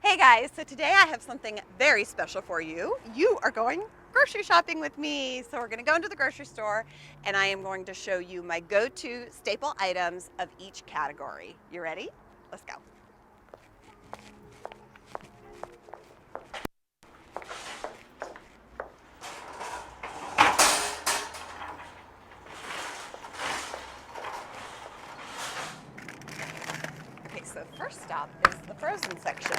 Hey guys, so today I have something very special for you. You are going grocery shopping with me. So we're going to go into the grocery store and I am going to show you my go-to staple items of each category. You ready? Let's go. Okay, so first stop is the frozen section.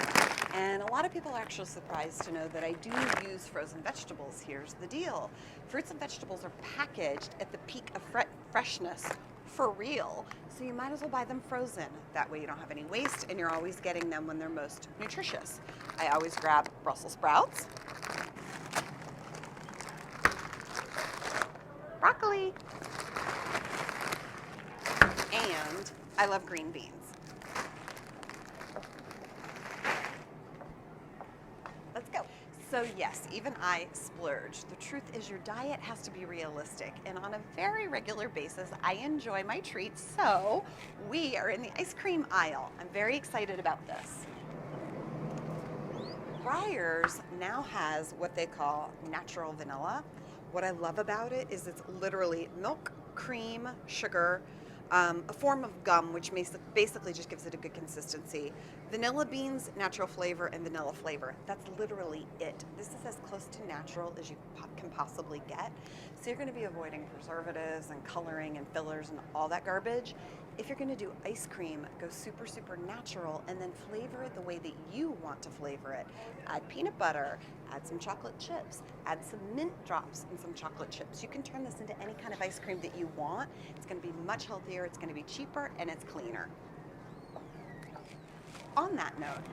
And a lot of people are actually surprised to know that I do use frozen vegetables. Here's the deal. Fruits and vegetables are packaged at the peak of freshness for real. So you might as well buy them frozen. That way you don't have any waste and you're always getting them when they're most nutritious. I always grab Brussels sprouts, broccoli, and I love green beans. Let's go. So yes, even I splurge. The truth is your diet has to be realistic, and on a very regular basis, I enjoy my treats, so we are in the ice cream aisle. I'm very excited about this. Breyers now has what they call natural vanilla. What I love about it is it's literally milk, cream, sugar, a form of gum, which basically just gives it a good consistency. Vanilla beans, natural flavor, and vanilla flavor. That's literally it. This is as close to natural as you can possibly get. So you're going to be avoiding preservatives and coloring and fillers and all that garbage. If you're going to do ice cream, go super, super natural and then flavor it the way that you want to flavor it. Add peanut butter, add some chocolate chips, add some mint drops and some chocolate chips. You can turn this into any kind of ice cream that you want. It's going to be much healthier, it's going to be cheaper, and it's cleaner. On that note,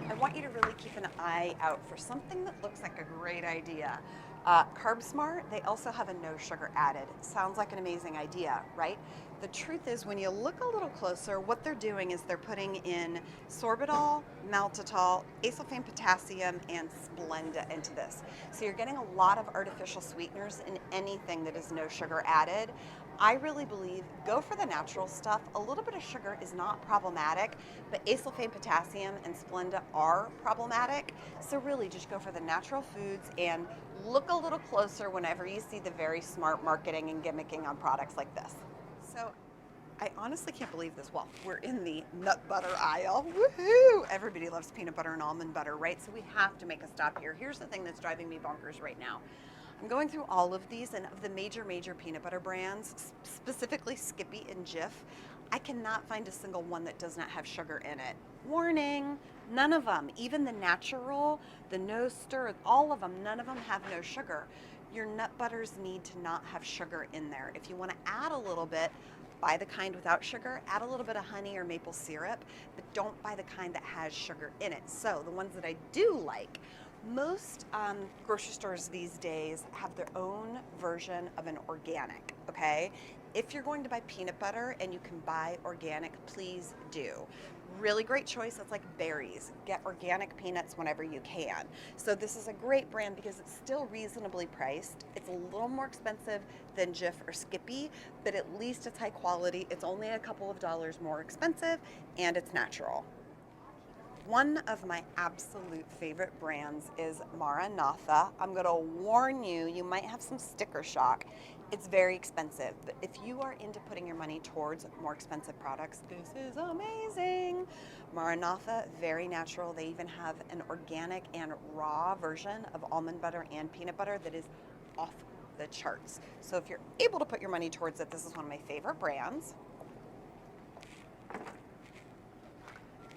I want you to really keep an eye out for something that looks like a great idea. Carb Smart, they also have a no sugar added. Sounds like an amazing idea, right? The truth is, when you look a little closer, what they're doing is they're putting in sorbitol, maltitol, acesulfame potassium, and Splenda into this. So you're getting a lot of artificial sweeteners in anything that is no sugar added. I really believe go for the natural stuff. A little bit of sugar is not problematic, but acesulfame potassium and Splenda are problematic. So really just go for the natural foods and look a little closer whenever you see the very smart marketing and gimmicking on products like this. So I honestly can't believe this. Well, we're in the nut butter aisle. Woohoo! Everybody loves peanut butter and almond butter, right? So we have to make a stop here. Here's the thing that's driving me bonkers right now. I'm going through all of these, and of the major peanut butter brands, specifically Skippy and Jif, I cannot find a single one that does not have sugar in it. Warning, none of them, even the natural, the no stir, all of them, none of them have no sugar. Your nut butters need to not have sugar in there. If you want to add a little bit, buy the kind without sugar, add a little bit of honey or maple syrup, but don't buy the kind that has sugar in it. So the ones that I do like, most grocery stores these days have their own version of an organic, okay? If you're going to buy peanut butter and you can buy organic, please do. Really great choice. It's like berries. Get organic peanuts whenever you can. So this is a great brand because it's still reasonably priced. It's a little more expensive than Jif or Skippy, but at least it's high quality. It's only a couple of dollars more expensive and it's natural. One of my absolute favorite brands is Maranatha. I'm going to warn you, you might have some sticker shock. It's very expensive, but if you are into putting your money towards more expensive products, this is amazing. Maranatha, very natural. They even have an organic and raw version of almond butter and peanut butter that is off the charts. So if you're able to put your money towards it, this is one of my favorite brands.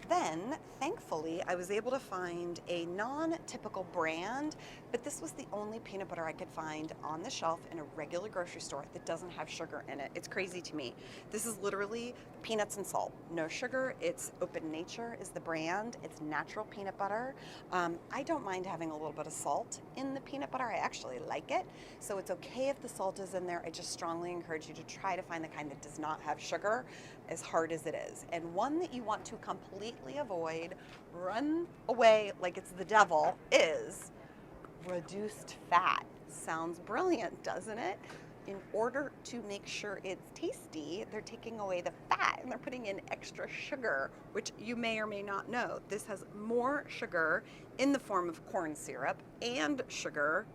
Then, thankfully, I was able to find a non-typical brand, but this was the only peanut butter I could find on the shelf in a regular grocery store that doesn't have sugar in it. It's crazy to me. This is literally peanuts and salt. No sugar. It's Open Nature is the brand. It's natural peanut butter. I don't mind having a little bit of salt in the peanut butter. I actually like it. So it's okay if the salt is in there. I just strongly encourage you to try to find the kind that does not have sugar, as hard as it is. And one that you want to completely avoid, run away like it's the devil, is reduced fat. Sounds brilliant, doesn't it? in order to make sure it's tasty, they're taking away the fat and they're putting in extra sugar, which you may or may not know. This has more sugar in the form of corn syrup and sugar.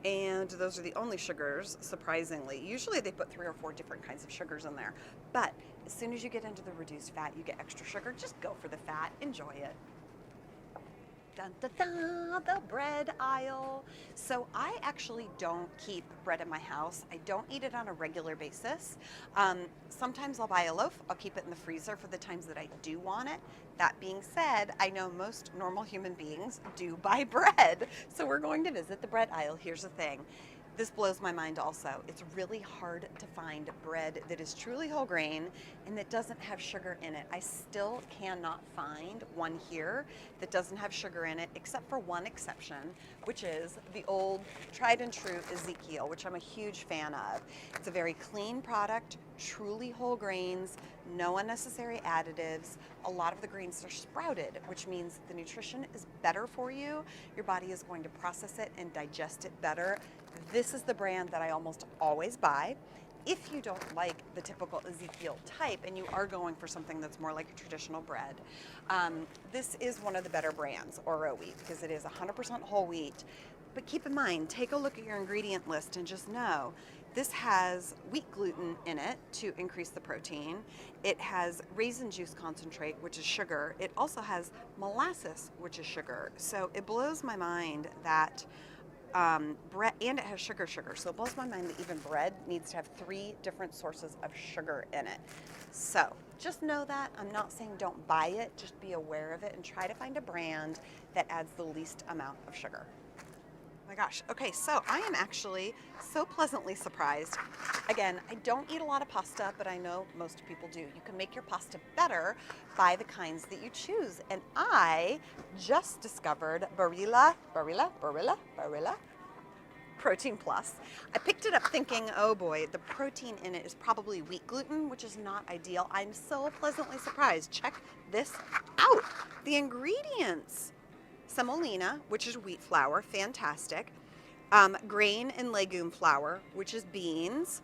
And those are the only sugars, surprisingly. Usually they put 3 or 4 different kinds of sugars in there. But as soon as you get into the reduced fat, you get extra sugar. Just go for the fat. Enjoy it. Dun, dun, dun, the bread aisle. So I actually don't keep bread in my house. I don't eat it on a regular basis. Sometimes I'll buy a loaf. I'll keep it in the freezer for the times that I do want it. That being said, I know most normal human beings do buy bread. So we're going to visit the bread aisle. Here's the thing. This blows my mind also. It's really hard to find bread that is truly whole grain and that doesn't have sugar in it. I still cannot find one here that doesn't have sugar in it, except for one exception, which is the old tried and true Ezekiel, which I'm a huge fan of. It's a very clean product, truly whole grains, no unnecessary additives. A lot of the grains are sprouted, which means the nutrition is better for you. Your body is going to process it and digest it better. This is the brand that I almost always buy. If you don't like the typical Ezekiel type and you are going for something that's more like a traditional bread, this is one of the better brands, Oro Wheat, because it is 100% whole wheat. But keep in mind, take a look at your ingredient list and just know this has wheat gluten in it to increase the protein. It has raisin juice concentrate, which is sugar. It also has molasses, which is sugar. So it blows my mind that bread, and it has sugar. So it blows my mind that even bread needs to have 3 different sources of sugar in it. So just know that. I'm not saying don't buy it, just be aware of it and try to find a brand that adds the least amount of sugar. Oh my gosh. Okay, so I am actually so pleasantly surprised. Again, I don't eat a lot of pasta, but I know most people do. You can make your pasta better by the kinds that you choose. And I just discovered Barilla Protein Plus. I picked it up thinking, oh boy, the protein in it is probably wheat gluten, which is not ideal. I'm so pleasantly surprised. Check this out. The ingredients. Semolina, which is wheat flour, fantastic. Grain and legume flour, which is beans,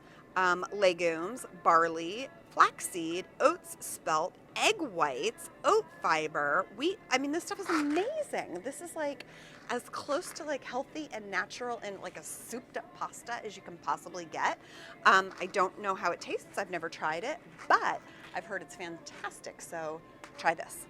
legumes, barley, flaxseed, oats, spelt, egg whites, oat fiber, wheat. I mean, this stuff is amazing. This is like as close to like healthy and natural and like a souped up pasta as you can possibly get. I don't know how it tastes. I've never tried it, but I've heard it's fantastic. So try this.